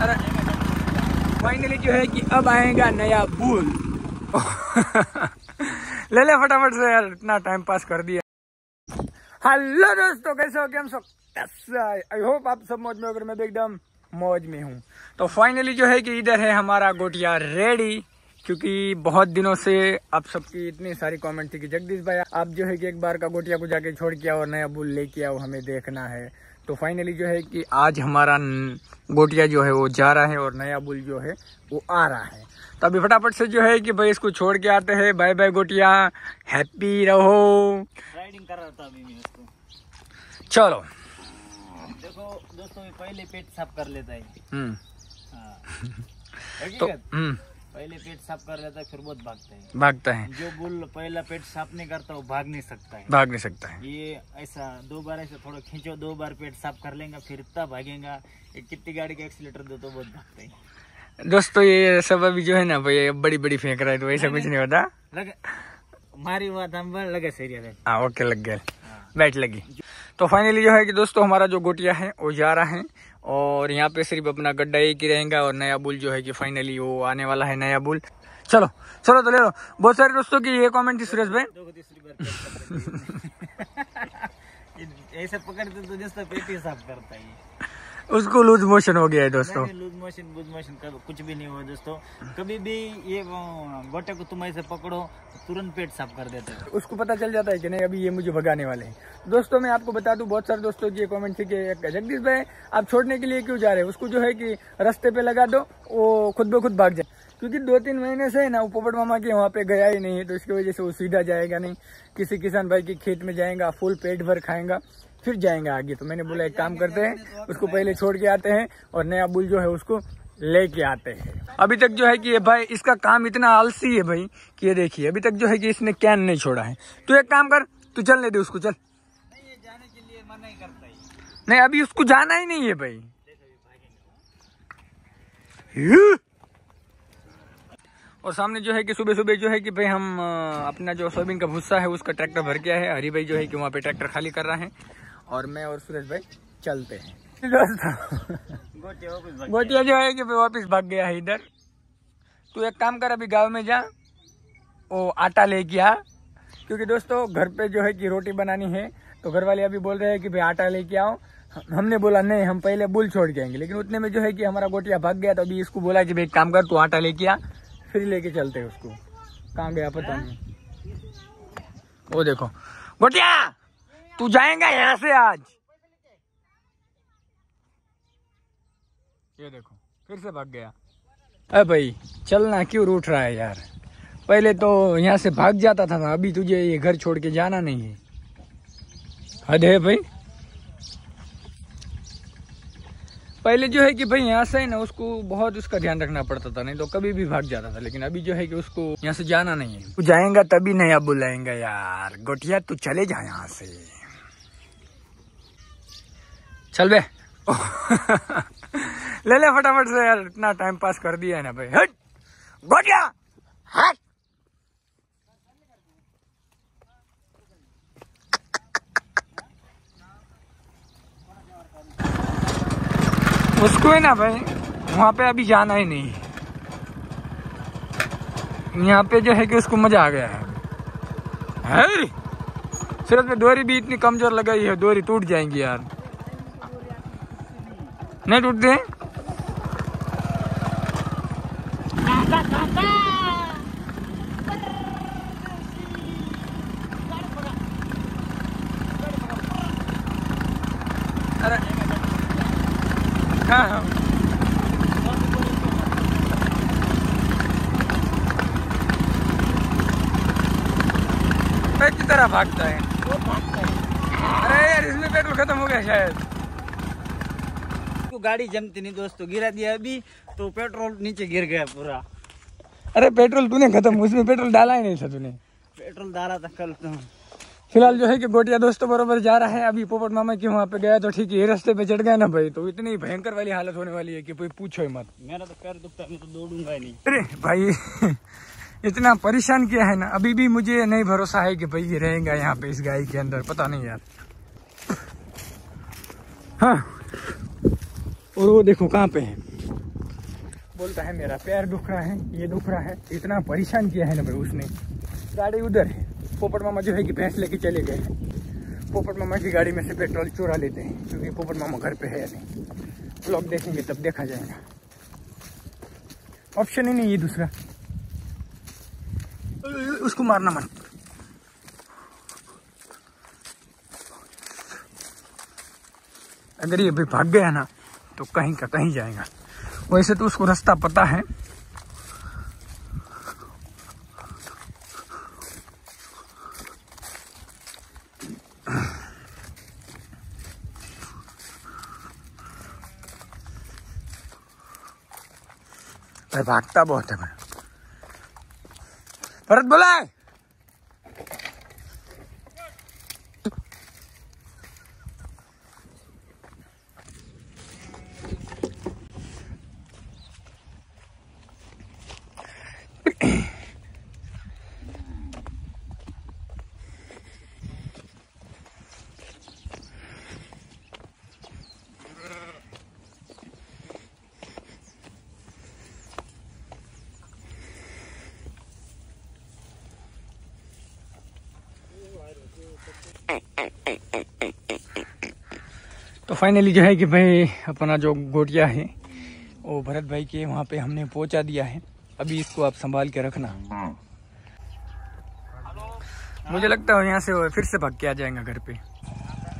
अरे फाइनली जो है कि अब आएगा नया बुल। ले ले फटाफट से यार, इतना टाइम पास कर दिया। हेलो दोस्तों, कैसे हो? हम सब आई होप आप सब मौज में हो। मैं भी एकदम मौज में हूँ। तो फाइनली जो है कि इधर है हमारा गोटिया रेडी, क्योंकि बहुत दिनों से आप सबकी इतनी सारी कमेंट थी कि जगदीश भाई आप जो है कि एक बार का गोटिया को जाके छोड़ के आओ, नया बुल लेके आओ, हमें देखना है। तो फाइनली जो है कि आज हमारा गोटिया जो है वो जा रहा है और नया बुल जो है वो आ रहा है। तो अभी फटाफट से जो है कि भाई इसको छोड़ के आते हैं। बाय बाय गोटिया, हैप्पी रहो। राइडिंग कर रहा था अभी मैं उसको। चलो देखो दोस्तों, पहले पेट साफ कर लेता है। तो पहले पेट साफ कर लेता है, फिर बहुत भागता है। जो बुल पहला पेट साफ नहीं करता वो भाग नहीं सकता है। ये ऐसा 2 बार ऐसा थोड़ा खींचो, 2 बार पेट साफ कर लेगा, फिर इतना भागेगा। कितनी गाड़ी का एक्सीलेटर दो तो बहुत भागता है। दोस्तों ये सब अभी जो है ना भाई बड़ी बड़ी फेंक रहा है, तो ऐसा कुछ नहीं होता। हमारी बात हम लगे सही है। हाँ ओके, लग गया, बैठ लगी। तो फाइनली जो है कि दोस्तों हमारा जो गोटिया है वो जा रहा है और यहाँ पे सिर्फ अपना गड्ढा एक ही रहेगा और नया बुल जो है कि फाइनली वो आने वाला है, नया बुल। चलो चलो तो ले लो। बहुत सारे दोस्तों की ये कमेंट थी सुरेश भाई, ऐसे पकड़ते तो जैसा पेट ही साफ करता है, उसको लूज मोशन हो गया है दोस्तों। लूज मोशन कुछ भी नहीं हुआ दोस्तों। कभी भी ये गोटे को तुम ऐसे पकड़ो तुरंत पेट साफ कर देते हैं। उसको पता चल जाता है कि नहीं अभी ये मुझे भगाने वाले हैं। दोस्तों मैं आपको बता दूं, बहुत सारे दोस्तों की कमेंट थी कि जगदीश भाई आप छोड़ने के लिए क्यों जा रहे हैं, उसको जो है कि रास्ते पे लगा दो, वो खुद ब खुद भाग जाए। क्योंकि 2-3 महीने से है ना वो पोपट मामा के वहाँ पे गया ही नहीं है, तो इसकी वजह से वो सीधा जाएगा नहीं, किसी किसान भाई के खेत में जाएगा, फुल पेट भर खाएगा, फिर जाएंगे आगे। तो मैंने बोला एक काम करते हैं, उसको पहले छोड़ के आते हैं और नया बुल जो है उसको लेके आते हैं। अभी तक जो है कि ये भाई इसका काम इतना आलसी है भाई कि ये देखिए अभी तक जो है कि इसने कैन नहीं छोड़ा है। तो एक काम कर, तू चलने दे उसको, चल। नहीं ये जाने के लिए मना ही करता है। नहीं अभी उसको जाना ही नहीं है भाई। और सामने जो है कि सुबह सुबह जो है कि भाई हम अपना जो सोयाबीन का भुस्सा है उसका ट्रैक्टर भर के आए हैं। हरी भाई जो है कि वहाँ पे ट्रैक्टर खाली कर रहा है और मैं और सुरेश भाई चलते हैं। गोटिया जो है कि वापस भाग गया है इधर। तू एक काम कर, अभी गांव में जा, वो आटा लेके आ, क्योंकि दोस्तों घर पे जो है कि रोटी बनानी है। तो घर वाले अभी बोल रहे हैं कि भाई आटा लेके आओ। हमने बोला नहीं, हम पहले बुल छोड़ के आएंगे, लेकिन उतने में जो है कि हमारा गोटिया भाग गया। तो अभी इसको बोला कि भाई एक काम कर, तू आटा लेके आ, फिर लेके चलते हैं उसको। कहाँ गया पता नहीं। वो देखो गोटिया, तू जाएगा यहाँ से आज। ये देखो फिर से भाग गया। अरे भाई चलना क्यों रूठ रहा है यार, पहले तो यहाँ से भाग जाता था, अभी तुझे ये घर छोड़ के जाना नहीं है। हद है भाई। पहले जो है कि भाई यहाँ से ना उसको बहुत उसका ध्यान रखना पड़ता था, नहीं तो कभी भी भाग जाता था। लेकिन अभी जो है कि उसको यहाँ से जाना नहीं है। तू जाएगा तभी नया बुलाएंगा यार। गोटिया तू चले जा यहाँ से, चल बे। ले ले फटाफट से यार, इतना टाइम पास कर दिया है ना भाई। हट गोटिया, हट। उसको है ना भाई वहाँ पे अभी जाना ही नहीं है। यहाँ पे जो है कि उसको मजा आ गया है। सिर्फ में डोरी भी इतनी कमजोर लगाई है, डोरी टूट जाएंगी यार। नहीं टूटते हैं। अरे हाँ की तरह भागता है। अरे यार इसमें पेट्रोल खत्म हो गया शायद। गाड़ी जमती नहीं दोस्तों, गिरा दिया अभी तो पेट्रोल नीचे गिर गया पूरा। अरे पेट्रोल तूने खत्म, उसमें पेट्रोल डाला ही नहीं था तूने। पेट्रोल डाला था कल तो। फिलहाल जो है कि गोटिया दोस्तों बरोबर जा रहा है। अभी पोपट मामा के वहाँ पे गया तो ठीक है, रास्ते पे चढ़ गया ना भाई तो इतनी भयंकर वाली हालत होने वाली है कि कोई पूछो ही मत। मेरा तो पैर दुखता है, मैं तो दौड़ूंगा ही नहीं। अरे भाई इतना परेशान किया है ना, अभी भी मुझे नहीं भरोसा है कि भाई ये रहेगा यहाँ पे इस गाय के अंदर, पता नहीं यार। हाँ, और वो देखो कहाँ पे है, बोलता है मेरा पैर दुख रहा है, ये दुख रहा है। इतना परेशान किया है ना भाई उसने। गाड़ी उधर है, पोपट मामा जो है कि भैंस लेके चले गए हैं। पोपट मामा की गाड़ी में से पेट्रोल चुरा लेते हैं, क्योंकि पोपट मामा घर पे है या नहीं। व्लॉग देखेंगे तब देखा जाएगा, ऑप्शन ही नहीं है दूसरा। उसको मारना मत। अगर ये भाई भाग गया ना तो कहीं का कहीं जाएगा। वैसे तो उसको रास्ता पता है। भाई भागता बहुत है भाई। भरत बोला है तो फाइनली जो है कि भाई अपना जो गोटिया है वो भरत भाई के वहाँ पे हमने पहुँचा दिया है। अभी इसको आप संभाल के रखना। मुझे लगता है यहाँ से वो फिर से भाग के आ जाएगा घर पे।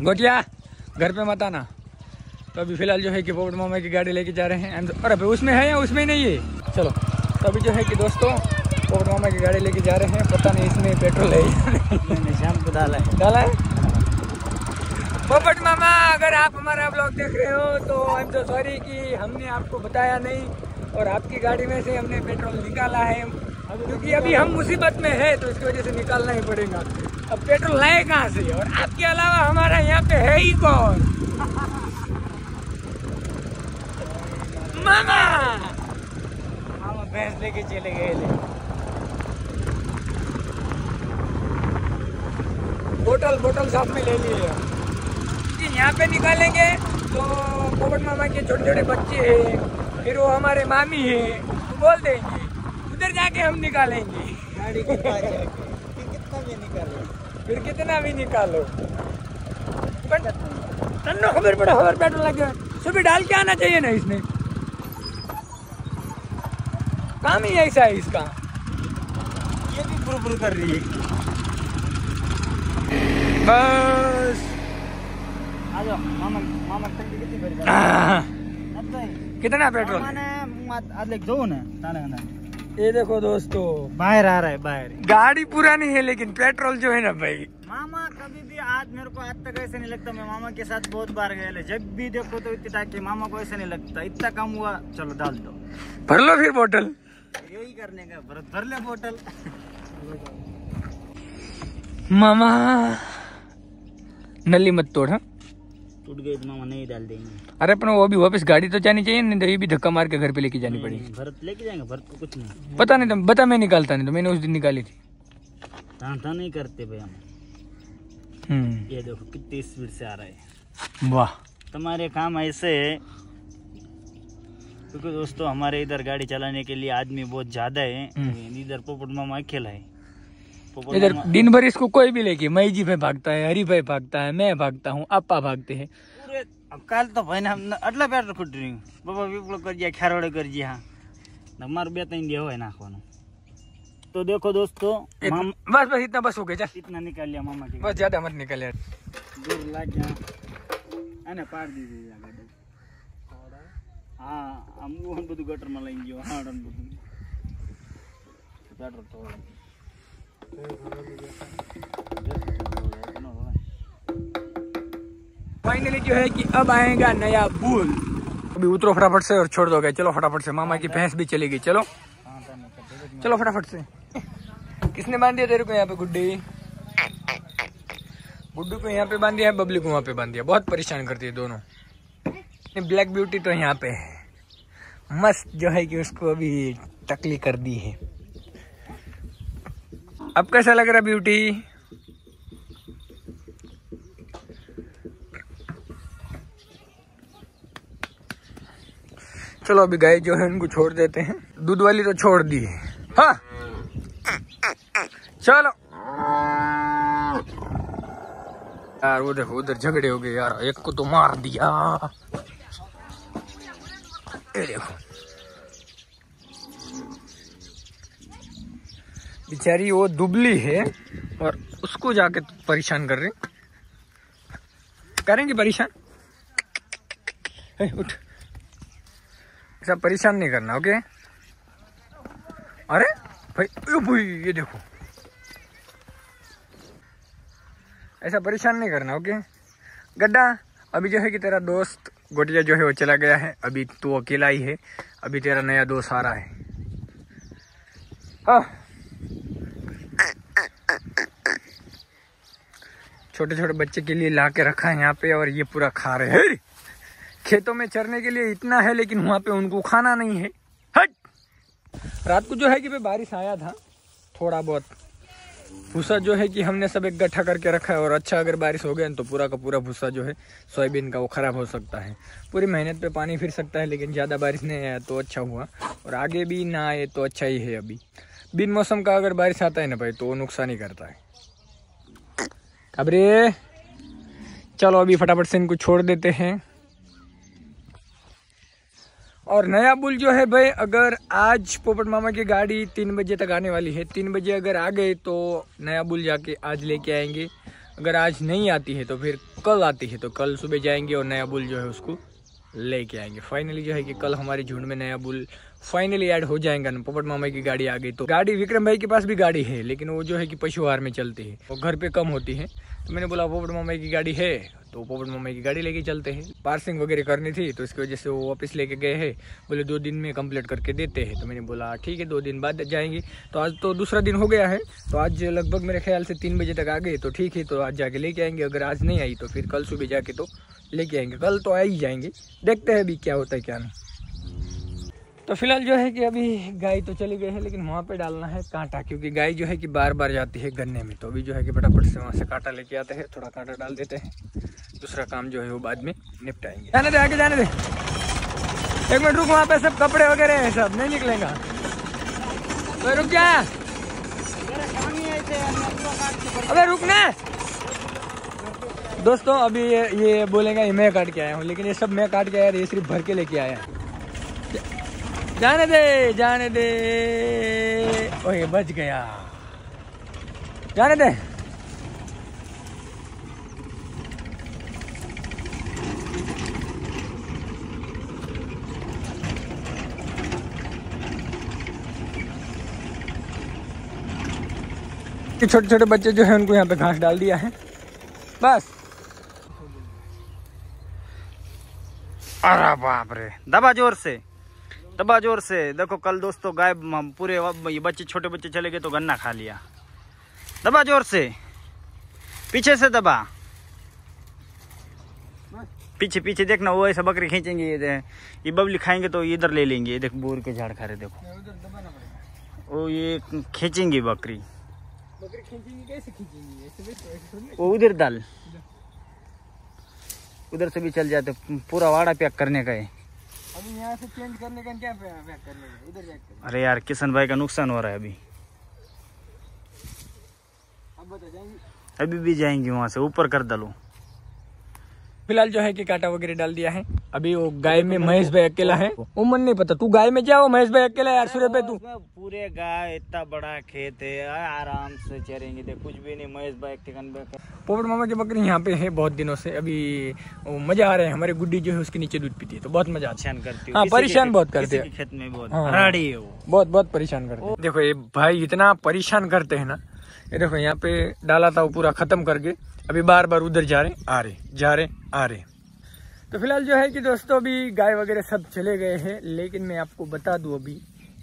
गोटिया घर पे मत आना। तो अभी फिलहाल जो है कि पोपट मामा की गाड़ी लेके जा रहे हैं। अरे भाई उसमें है या उसमें नहीं है। चलो तो अभी जो है कि दोस्तों पोपट मामा की गाड़ी लेके जा रहे हैं। पता नहीं इसमें पेट्रोल है, शाम को डाला है। पोपट मामा अगर आप हमारा ब्लॉग देख रहे हो तो आई एम सो सॉरी कि हमने आपको बताया नहीं और आपकी गाड़ी में से हमने पेट्रोल निकाला है, क्योंकि अभी हम मुसीबत में है तो इसकी वजह से निकालना ही पड़ेगा। अब पेट्रोल लाए कहाँ से, और आपके अलावा हमारा यहाँ पे है ही कौन। मामा भैंस लेके चले गए। बोतल साथ में ले लिए। यहाँ पे निकालेंगे तो पोपट मामा के छोटे छोटे बच्चे हैं, फिर वो हमारे मामी है, तो बोल देंगे उधर जाके हम निकालेंगे। गाड़ी के पास जाके कितना भी निकालो, फिर कितना भी निकालो। खबर पड़ा, खबर पेट्रोल लग गया। सुबह डाल के आना चाहिए ना इसने, काम ही ऐसा है इसका। ये भी बुर कर रही है। बस मामा कितना पेट्रोल ये देखो दोस्तों, बाहर आ रहा है बाहर। गाड़ी पुरानी है लेकिन पेट्रोल जो है ना भाई। मामा कभी भी मेरे को आज तक ऐसे नहीं लगता। मैं मामा के साथ बहुत बार गया, जब भी देखो तो इतनी टाकी मामा को ऐसे नहीं लगता। इतना कम हुआ, चलो डाल दो, भर लो फिर बोतल। यही करने का, भर ले बोतल। मामा नली मत तोड़। हाँ टूट गई तो मामा नहीं डाल देंगे। अरे अपना वो भी वापस गाड़ी तो जानी चाहिए, नहीं तो ये भी धक्का मार के घर पे लेके जानी पड़ेगी। भरत लेके जाएंगे, भरत को कुछ नहीं पता नहीं। तुम बता, मैं निकालता नहीं तो मैंने उस दिन निकाली थी। टांटा नहीं करते भाई हम। ये देखो कितनी स्पीड से आ रहा है। वाह, तुम्हारे काम ऐसे है क्योंकि दोस्तों हमारे इधर गाड़ी चलाने के लिए आदमी बहुत ज्यादा है। इधर पोपट मामा अकेला है। इधर दिन भर इसको कोई भी लेके, मई जी भाई भागता है, हरी भाई भागता है, मैं भागता हूँ, अप्पा भागते हैं। अब काल तो भाई ने आटला पेट्रोल खुट रही बाबा विप्लव कर दिया, खेरवड़े कर दिया। हमारे बे तीन दिया हुआ नाखवानो। तो देखो दोस्तों बस इतना बस हो गया। चल इतना निकाल लिया मामा के, बस ज्यादा मत निकाल यार। दूर लग गया अने पार दीजिए गाड़ी। हाँ हम वो બધું ગટર માં લઈ ગયો। હા ડન બધું પેટ્રોલ તો फाइनली जो है कि अब आएगा नया बुल। अभी उतरो फटाफट से और छोड़ दोगे। चलो फटाफट से, मामा की भैंस भी चली गई। चलो चलो फटाफट से। किसने बांध दिया तेरे को यहाँ पे? गुड्डी गुड्डू को यहाँ पे बांध दिया है, बबली को वहाँ पे बांध दिया। बहुत परेशान करती है दोनों। ब्लैक ब्यूटी तो यहाँ पे है, मस्त जो है कि उसको अभी टकली कर दी है। अब कैसा लग रहा ब्यूटी? चलो अभी गाय जो है उनको छोड़ देते हैं। दूध वाली तो छोड़ दी है। हाँ चलो यार, वो देखो उधर झगड़े हो गए यार, एक को तो मार दिया। ये देखो बेचारी वो दुबली है और उसको जाके परेशान कर रहे, करेंगे परेशान। उठ, ऐसा परेशान नहीं करना, ओके? अरे भाई ये देखो, ऐसा परेशान नहीं करना, ओके? गड्ढा अभी जो है कि तेरा दोस्त गोटिया जो है वो चला गया है, अभी तू अकेला ही है, अभी तेरा नया दोस्त आ रहा है। हाँ छोटे छोटे बच्चे के लिए ला के रखा है यहाँ पे और ये पूरा खा रहे हैं। खेतों में चरने के लिए इतना है लेकिन वहाँ पे उनको खाना नहीं है। हट! रात को जो है कि बारिश आया था, थोड़ा बहुत भूसा जो है कि हमने सब इकट्ठा करके रखा है और अच्छा अगर बारिश हो गया तो पूरा का पूरा भूसा जो है सोयाबीन का वो खराब हो सकता है। पूरी मेहनत पे पानी फिर सकता है, लेकिन ज़्यादा बारिश नहीं आया तो अच्छा हुआ और आगे भी ना आए तो अच्छा ही है। अभी बिन मौसम का अगर बारिश आता है ना भाई तो वो नुकसान ही करता है। अब रे चलो अभी फटाफट से इनको छोड़ देते हैं। और नया बुल जो है भाई, अगर आज पोपट मामा की गाड़ी 3 बजे तक आने वाली है, 3 बजे अगर आ गए तो नया बुल जाके आज लेके आएंगे। अगर आज नहीं आती है तो फिर कल आती है तो कल सुबह जाएंगे और नया बुल जो है उसको लेके आएंगे। फाइनली जो है कि कल हमारे झुंड में नया बुल फाइनली ऐड हो जाएगा ना। पोपट मामा की गाड़ी आ गई तो गाड़ी विक्रम भाई के पास भी गाड़ी है, लेकिन वो जो है कि पशु आहार में चलती है, वो घर पे कम होती है। तो मैंने बोला पोपट मामा की गाड़ी है तो पोपट मामा की गाड़ी लेके चलते हैं। पार्सिंग वगैरह करनी थी तो इसकी वजह से वो वापस लेके गए हैं, बोले 2 दिन में कंप्लीट करके देते हैं। तो मैंने बोला ठीक है 2 दिन बाद जाएंगे। तो आज तो दूसरा दिन हो गया है, तो आज लगभग मेरे ख्याल से 3 बजे तक आ गए तो ठीक है, तो आज जाके लेके आएंगे। अगर आज नहीं आई तो फिर कल सुबह जाके तो लेके आएंगे। कल तो आ ही जाएंगे, देखते हैं अभी क्या होता है क्या नहीं। तो फिलहाल जो है कि अभी गाय तो चली गई है, लेकिन वहाँ पे डालना है कांटा, क्योंकि गाय जो है कि बार बार जाती है गन्ने में। तो अभी जो है कि फटाफट से वहाँ से कांटा लेके आते हैं, थोड़ा कांटा डाल देते हैं, दूसरा काम जो है वो बाद में निपटाएंगे। जाने दे, आगे जाने दे, 1 मिनट रुक, वहाँ पे सब कपड़े वगैरह है, सब नहीं निकलेगा तो रुक जा। अबे रुकना दोस्तों, अभी ये बोलेगा मैं काट के आया हूँ, लेकिन ये सब मैं काट के आया, ये सिर्फ भर के लेके आया। जाने दे जाने दे, ओए बच गया, जाने दे। छोटे छोटे बच्चे जो है उनको यहाँ पे घास डाल दिया है बस। अरे बाप रे, दबा जोर से, दबा जोर से। देखो कल दोस्तों गाय पूरे बच्चे, छोटे बच्चे चले गए तो गन्ना खा लिया। दबा जोर से, पीछे से दबा, पीछे पीछे देखना, वो ऐसा बकरी खींचेंगे, ये बबली खाएंगे तो इधर ले लेंगे। ये देख बोर के झाड़ खा रहे, देखो वो ये खींचेंगे बकरी। खींचेंगे कैसे खींचेंगे? वो उधर डाल, उधर से भी चल जाते, पूरा वाड़ा पैक करने का है। अभी यहाँ से चेंज करने का क्या पैक करने का, इधर पैक करने। अरे यार किशन भाई का नुकसान हो रहा है अभी। अब बता जाएंगे, अभी भी जाएंगे वहाँ से, ऊपर कर डालो। फिलहाल जो है कि कांटा वगैरह डाल दिया है। अभी वो गाय में महेश भाई अकेला है, वो मन नहीं पता, तू गाय में जाओ, महेश भाई अकेला यार। सूर्य पे तू पूरे गाय, इतना बड़ा खेत है, आराम से चरेंगे, देख कुछ भी नहीं। महेश भाई पोपट मामा की बकरी यहाँ पे है बहुत दिनों से। अभी मजा आ रहा है, हमारे गुड्डी जो है उसके नीचे दूध पीती है तो बहुत मजा परेशान करती है। हाँ परेशान बहुत करते हैं, खेत में बहुत राड़ी है वो, बहुत परेशान करते हैं। देखो ये भाई इतना परेशान करते हैं ना, ये देखो यहाँ पे डाला था वो पूरा खत्म करके, अभी बार बार उधर जा रहे आ रहे, जा रहे आ रहे। तो फिलहाल जो है कि दोस्तों अभी गाय वगैरह सब चले गए हैं, लेकिन मैं आपको बता दूं अभी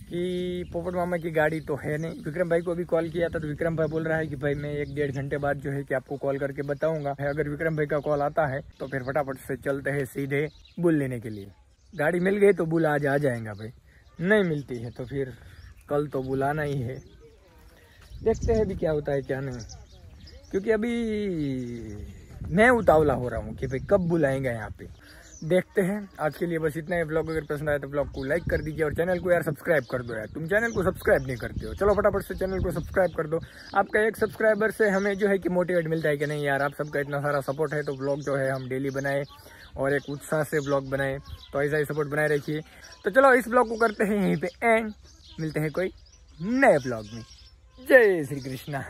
कि पोपट मामा की गाड़ी तो है नहीं। विक्रम भाई को अभी कॉल किया था तो विक्रम भाई बोल रहा है कि भाई मैं 1-1.5 घंटे बाद जो है कि आपको कॉल करके बताऊंगा। अगर विक्रम भाई का कॉल आता है तो फिर फटाफट से चलते हैं सीधे बुल लेने के लिए। गाड़ी मिल गई तो बुल आज आ जाएगा भाई, नहीं मिलती है तो फिर कल तो बुलाना ही है। देखते हैं अभी क्या होता है क्या नहीं, क्योंकि अभी मैं उतावला हो रहा हूँ कि भाई कब बुलाएंगे यहाँ पे। देखते हैं। आज के लिए बस इतना ही। ब्लॉग अगर पसंद आया तो ब्लॉग को लाइक कर दीजिए और चैनल को यार सब्सक्राइब कर दो यार। तुम चैनल को सब्सक्राइब नहीं करते हो, चलो फटाफट से चैनल को सब्सक्राइब कर दो। आपका एक सब्सक्राइबर से हमें जो है कि मोटिवेट मिलता है कि नहीं यार आप सबका इतना सारा सपोर्ट है तो ब्लॉग जो है हम डेली बनाए और एक उत्साह से ब्लॉग बनाए, तो ऐसा ही सपोर्ट बनाए रखिए। तो चलो इस ब्लॉग को करते हैं यहीं पे एंड, मिलते हैं कोई नए ब्लॉग में। जय श्री कृष्णा।